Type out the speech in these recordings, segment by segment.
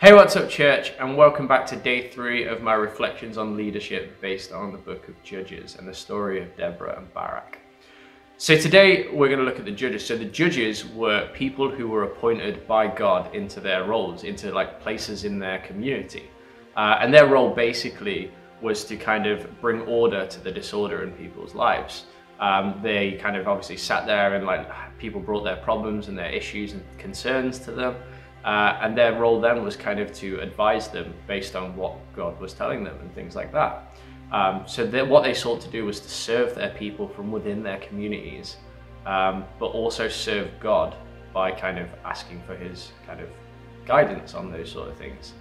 Hey, what's up, church, and welcome back to day 3 of my reflections on leadership based on the book of Judges and the story of Deborah and Barak. So today we're going to look at the judges. So the judges were people who were appointed by God into their roles, into places in their community. And their role basically was to kind of bring order to the disorder in people's lives. They kind of obviously sat there and people brought their problems and their issues and concerns to them. And their role then was kind of to advise them based on what God was telling them and things like that. What they sought to do was to serve their people from within their communities, but also serve God by kind of asking for his kind of guidance on those sort of things.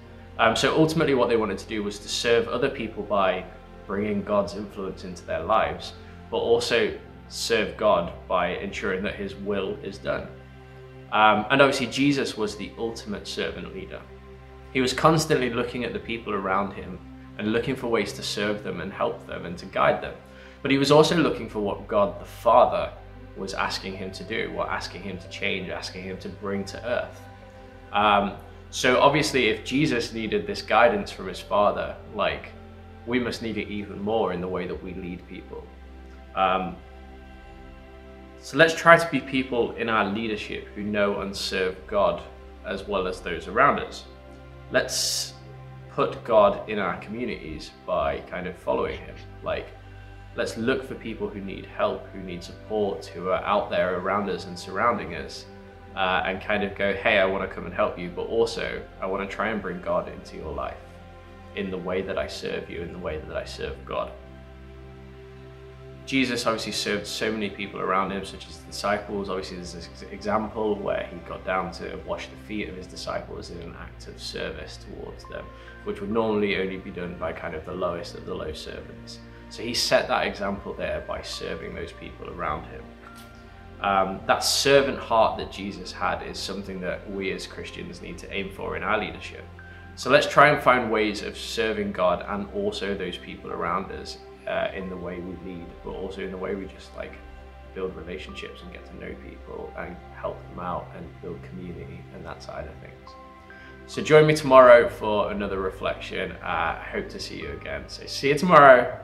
So ultimately what they wanted to do was to serve other people by bringing God's influence into their lives, but also serve God by ensuring that his will is done. And obviously Jesus was the ultimate servant leader. He was constantly looking at the people around him and looking for ways to serve them and help them and to guide them. But he was also looking for what God the Father was asking him to do, asking him to change, asking him to bring to earth. So obviously if Jesus needed this guidance from his Father, we must need it even more in the way that we lead people. So let's try to be people in our leadership who know and serve God as well as those around us. Let's put God in our communities by kind of following him. Let's look for people who need help, who need support, who are out there around us and surrounding us, and kind of go, hey, I want to come and help you, but also I want to try and bring God into your life in the way that I serve you, in the way that I serve God. Jesus obviously served so many people around him, such as the disciples. Obviously there's this example where he got down to wash the feet of his disciples in an act of service towards them, which would normally only be done by kind of the lowest of the low servants. So he set that example there by serving those people around him. That servant heart that Jesus had is something that we as Christians need to aim for in our leadership. So let's try and find ways of serving God and also those people around us in the way we lead, but also in the way we just build relationships and get to know people and help them out and build community and that side of things. So join me tomorrow for another reflection. I hope to see you again. So see you tomorrow.